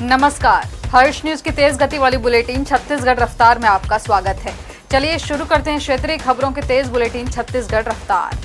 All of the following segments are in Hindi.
नमस्कार, हर्ष न्यूज की तेज गति वाली बुलेटिन छत्तीसगढ़ रफ्तार में आपका स्वागत है। चलिए शुरू करते हैं क्षेत्रीय खबरों के तेज बुलेटिन छत्तीसगढ़ रफ्तार।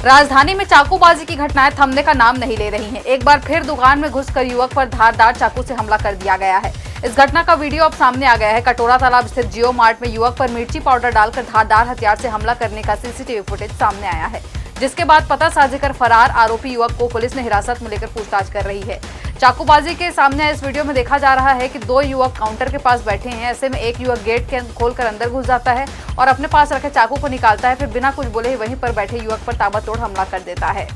राजधानी में चाकूबाजी की घटनाएं थमने का नाम नहीं ले रही हैं। एक बार फिर दुकान में घुसकर युवक पर धारदार चाकू से हमला कर दिया गया है। इस घटना का वीडियो अब सामने आ गया है। कटोरा तालाब स्थित जियो मार्ट में युवक पर मिर्ची पाउडर डालकर धारदार हथियार से हमला करने का सीसीटीवी फुटेज सामने आया है, जिसके बाद पता साझी कर फरार आरोपी युवक को पुलिस ने हिरासत में लेकर पूछताछ कर रही है। चाकूबाजी के सामने इस वीडियो में देखा जा रहा है कि दो युवक काउंटर के पास बैठे हैं। ऐसे में एक युवक गेट के खोलकर अंदर घुस जाता है और अपने पास रखे चाकू को निकालता है, फिर बिना कुछ बोले ही वहीं पर बैठे युवक पर ताबड़तोड़ हमला कर देता है।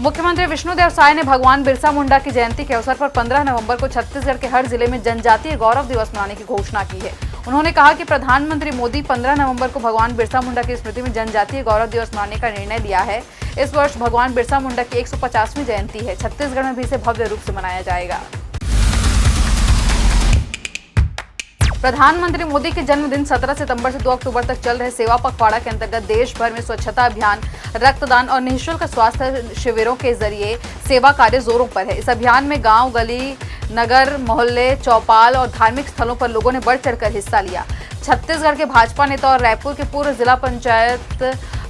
मुख्यमंत्री विष्णुदेव साय ने भगवान बिरसा मुंडा की जयंती के अवसर पर 15 नवंबर को छत्तीसगढ़ के हर जिले में जनजातीय गौरव दिवस मनाने की घोषणा की है। उन्होंने कहा कि प्रधानमंत्री मोदी 15 नवंबर को भगवान बिरसा मुंडा की स्मृति में जनजातीय गौरव दिवस मनाने का निर्णय लिया है। इस वर्ष भगवान बिरसा मुंडा की 150वीं जयंती है। छत्तीसगढ़ में भी इसे भव्य रूप से मनाया जाएगा। प्रधानमंत्री मोदी के जन्मदिन 17 सितंबर से 2 अक्टूबर तक चल रहे सेवा पखवाड़ा के अंतर्गत देश भर में स्वच्छता अभियान, रक्तदान और निःशुल्क स्वास्थ्य शिविरों के जरिए सेवा कार्य जोरों पर है। इस अभियान में गांव, गली, नगर, मोहल्ले, चौपाल और धार्मिक स्थलों पर लोगों ने बढ़ चढ़कर हिस्सा लिया। छत्तीसगढ़ के भाजपा नेता और रायपुर के पूर्व जिला पंचायत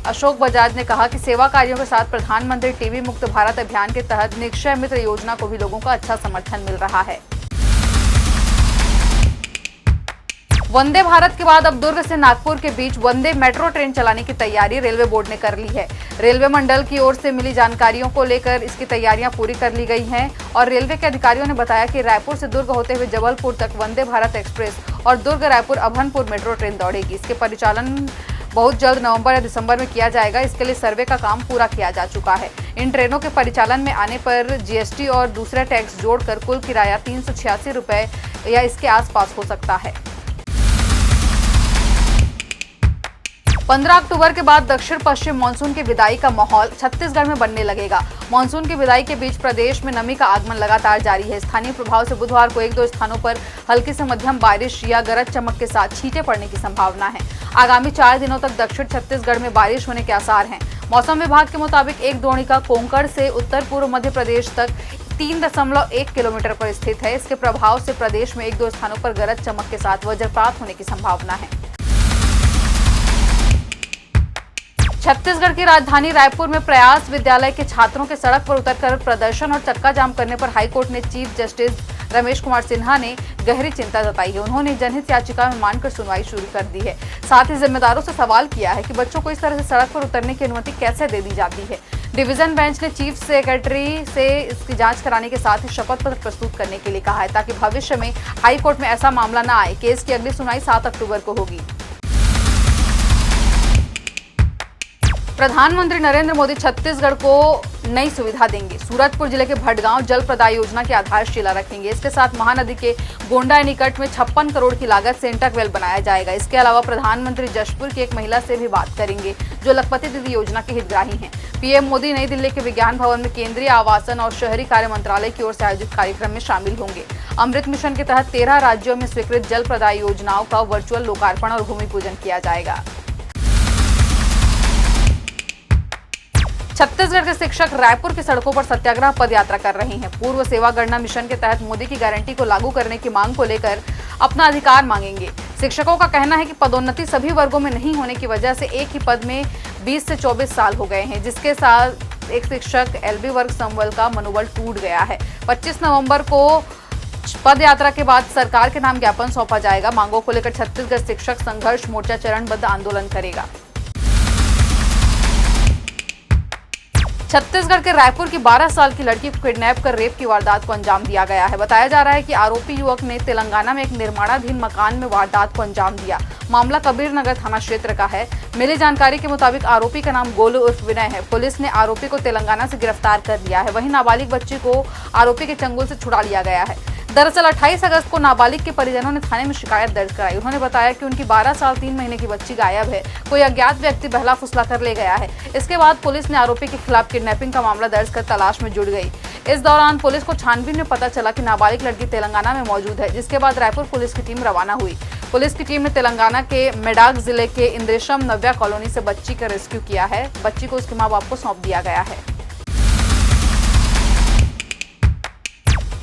अशोक बजाज ने कहा कि सेवा कार्यों के साथ प्रधानमंत्री टीबी मुक्त भारत अभियान के तहत निक्षय मित्र योजना को भी लोगों का अच्छा समर्थन मिल रहा है। वंदे भारत के बाद अब दुर्ग से नागपुर के बीच वंदे मेट्रो ट्रेन चलाने की तैयारी रेलवे बोर्ड ने कर ली है। रेलवे मंडल की ओर से मिली जानकारियों को लेकर इसकी तैयारियां पूरी कर ली गई हैं और रेलवे के अधिकारियों ने बताया कि रायपुर से दुर्ग होते हुए जबलपुर तक वंदे भारत एक्सप्रेस और दुर्ग रायपुर अभनपुर मेट्रो ट्रेन दौड़ेगी। इसके परिचालन बहुत जल्द नवंबर या दिसंबर में किया जाएगा। इसके लिए सर्वे का काम पूरा किया जा चुका है। इन ट्रेनों के परिचालन में आने पर जीएसटी और दूसरे टैक्स जोड़कर कुल किराया 386 रुपए या इसके आसपास हो सकता है। 15 अक्टूबर के बाद दक्षिण पश्चिम मानसून की विदाई का माहौल छत्तीसगढ़ में बनने लगेगा। मानसून की विदाई के बीच प्रदेश में नमी का आगमन लगातार जारी है। स्थानीय प्रभाव से बुधवार को 1-2 स्थानों पर हल्की से मध्यम बारिश या गरज चमक के साथ छींटे पड़ने की संभावना है। आगामी 4 दिनों तक दक्षिण छत्तीसगढ़ में बारिश होने के आसार हैं। मौसम विभाग के मुताबिक एक द्रोणिका कोंकण से उत्तर पूर्व मध्य प्रदेश तक 3.1 किलोमीटर पर स्थित है। इसके प्रभाव से प्रदेश में 1-2 स्थानों पर गरज चमक के साथ वज्रपात होने की संभावना है। छत्तीसगढ़ की राजधानी रायपुर में प्रयास विद्यालय के छात्रों के सड़क पर उतरकर प्रदर्शन और चक्का जाम करने पर हाईकोर्ट ने चीफ जस्टिस रमेश कुमार सिन्हा ने गहरी चिंता जताई है। उन्होंने जनहित याचिका में मानकर सुनवाई शुरू कर दी है। साथ ही जिम्मेदारों से सवाल किया है कि बच्चों को इस तरह से सड़क पर उतरने की अनुमति कैसे दे दी जाती है। डिवीजन बेंच ने चीफ सेक्रेटरी से इसकी जांच कराने के साथ ही शपथ पत्र प्रस्तुत करने के लिए कहा है, ताकि भविष्य में हाईकोर्ट में ऐसा मामला न आए। केस की अगली सुनवाई 7 अक्टूबर को होगी। प्रधानमंत्री नरेंद्र मोदी छत्तीसगढ़ को नई सुविधा देंगे। सूरजपुर जिले के भटगांव जल प्रदाय योजना की आधारशिला रखेंगे। इसके साथ महानदी के गोंडा निकट में 56 करोड़ की लागत से इंटरवेल बनाया जाएगा। इसके अलावा प्रधानमंत्री जशपुर की एक महिला से भी बात करेंगे जो लखपति दीदी योजना के हितग्राही हैं। पीएम मोदी नई दिल्ली के विज्ञान भवन में केंद्रीय आवासन और शहरी कार्य मंत्रालय की ओर से आयोजित कार्यक्रम में शामिल होंगे। अमृत मिशन के तहत 13 राज्यों में स्वीकृत जल प्रदाय योजनाओं का वर्चुअल लोकार्पण और भूमि पूजन किया जाएगा। छत्तीसगढ़ के शिक्षक रायपुर की सड़कों पर सत्याग्रह पद यात्रा कर रहे हैं। पूर्व सेवा गणना मिशन के तहत मोदी की गारंटी को लागू करने की मांग को लेकर अपना अधिकार मांगेंगे। शिक्षकों का कहना है कि पदोन्नति सभी वर्गों में नहीं होने की वजह से एक ही पद में 20 से 24 साल हो गए हैं, जिसके साथ एक शिक्षक एलबी वर्ग संबल का मनोबल टूट गया है। 25 नवंबर को पद यात्रा के बाद सरकार के नाम ज्ञापन सौंपा जाएगा। मांगों को लेकर छत्तीसगढ़ शिक्षक संघर्ष मोर्चा चरणबद्ध आंदोलन करेगा। छत्तीसगढ़ के रायपुर की 12 साल की लड़की को किडनैप कर रेप की वारदात को अंजाम दिया गया है। बताया जा रहा है कि आरोपी युवक ने तेलंगाना में एक निर्माणाधीन मकान में वारदात को अंजाम दिया। मामला कबीर नगर थाना क्षेत्र का है। मिली जानकारी के मुताबिक आरोपी का नाम गोलू उर्फ विनय है। पुलिस ने आरोपी को तेलंगाना से गिरफ्तार कर लिया है। वहीं नाबालिग बच्ची को आरोपी के चंगुल से छुड़ा लिया गया है। दरअसल 28 अगस्त को नाबालिग के परिजनों ने थाने में शिकायत दर्ज कराई। उन्होंने बताया कि उनकी 12 साल 3 महीने की बच्ची गायब है। कोई अज्ञात व्यक्ति बहला फुसला कर ले गया है। इसके बाद पुलिस ने आरोपी के खिलाफ किडनैपिंग का मामला दर्ज कर तलाश में जुट गई। इस दौरान पुलिस को छानबीन में पता चला कि नाबालिग लड़की तेलंगाना में मौजूद है, जिसके बाद रायपुर पुलिस की टीम रवाना हुई। पुलिस की टीम ने तेलंगाना के मेडाक जिले के इंद्रेशम नव्या कॉलोनी से बच्ची का रेस्क्यू किया है। बच्ची को उसके मां बाप को सौंप दिया गया है।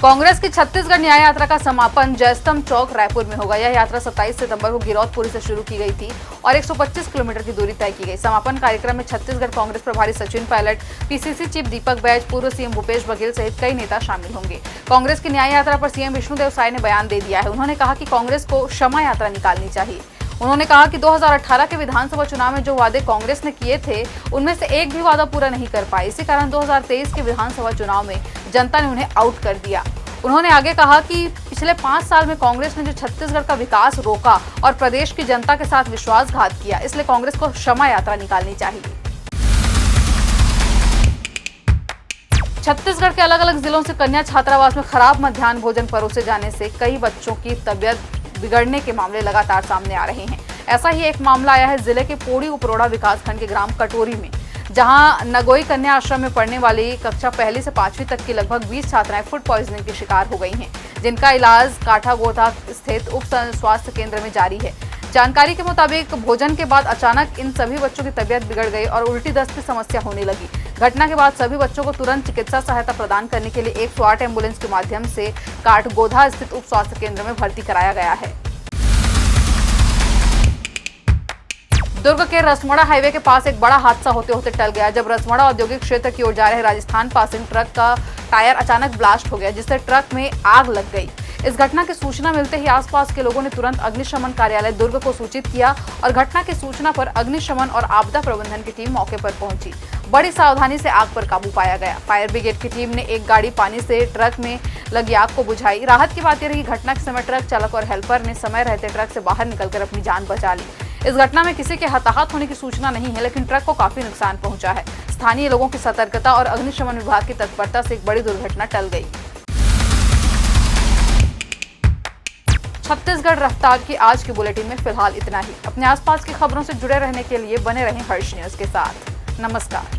कांग्रेस की छत्तीसगढ़ न्याय यात्रा का समापन जयस्तंभ चौक रायपुर में होगा। यह यात्रा 27 सितंबर को गिरौदपुरी से शुरू की गई थी और 125 किलोमीटर की दूरी तय की गई। समापन कार्यक्रम में छत्तीसगढ़ कांग्रेस प्रभारी सचिन पायलट, पीसीसी चीफ दीपक बैज, पूर्व सीएम भूपेश बघेल सहित कई नेता शामिल होंगे। कांग्रेस की न्याय यात्रा पर सीएम विष्णुदेव साय ने बयान दे दिया है। उन्होंने कहा कि कांग्रेस को क्षमा यात्रा निकालनी चाहिए। उन्होंने कहा कि 2018 के विधानसभा चुनाव में जो वादे कांग्रेस ने किए थे उनमें से एक भी वादा पूरा नहीं कर पाई। इसी कारण 2023 के विधानसभा चुनाव में जनता ने उन्हें आउट कर दिया। उन्होंने आगे कहा कि पिछले 5 साल में कांग्रेस ने जो छत्तीसगढ़ का विकास रोका और प्रदेश की जनता के साथ विश्वासघात किया, इसलिए कांग्रेस को क्षमा यात्रा निकालनी चाहिए। छत्तीसगढ़ के अलग अलग जिलों से कन्या छात्रावास में खराब मध्याह्न भोजन परोसे जाने से कई बच्चों की तबियत बिगड़ने के मामले लगातार सामने आ रहे हैं। ऐसा ही एक मामला आया है जिले के पोड़ी उपरोड़ा विकासखंड के ग्राम कटोरी में, जहां नगोई कन्या आश्रम में पढ़ने वाली कक्षा 1 से 5वीं तक की लगभग 20 छात्राएं फूड पॉइजनिंग के शिकार हो गई हैं, जिनका इलाज काठागोथा स्थित उप स्वास्थ्य केंद्र में जारी है। जानकारी के मुताबिक भोजन के बाद अचानक इन सभी बच्चों की तबियत बिगड़ गई और उल्टी दस्त की समस्या होने लगी। घटना के बाद सभी बच्चों को तुरंत चिकित्सा सहायता प्रदान करने के लिए 108 एम्बुलेंस के माध्यम से काठगोधा स्थित उप स्वास्थ्य केंद्र में भर्ती कराया गया है। दुर्ग के रसमड़ा हाईवे के पास एक बड़ा हादसा होते होते टल गया। जब रसमड़ा औद्योगिक क्षेत्र की ओर जा रहे राजस्थान पासिंग ट्रक का टायर अचानक ब्लास्ट हो गया, जिससे ट्रक में आग लग गई। इस घटना की सूचना मिलते ही आसपास के लोगों ने तुरंत अग्निशमन कार्यालय दुर्ग को सूचित किया और घटना की सूचना पर अग्निशमन और आपदा प्रबंधन की टीम मौके पर पहुंची। बड़ी सावधानी से आग पर काबू पाया गया। फायर ब्रिगेड की टीम ने एक गाड़ी पानी से ट्रक में लगी आग को बुझाई। राहत की बात यह रही, घटना के समय ट्रक चालक और हेल्पर ने समय रहते ट्रक से बाहर निकलकर अपनी जान बचा ली। इस घटना में किसी के हताहत होने की सूचना नहीं है, लेकिन ट्रक को काफी नुकसान पहुंचा है। स्थानीय लोगों की सतर्कता और अग्निशमन विभाग की तत्परता से एक बड़ी दुर्घटना टल गई। छत्तीसगढ़ रफ्तार की आज की बुलेटिन में फिलहाल इतना ही। अपने आसपास की खबरों से जुड़े रहने के लिए बने रहें हर्ष न्यूज के साथ। नमस्कार।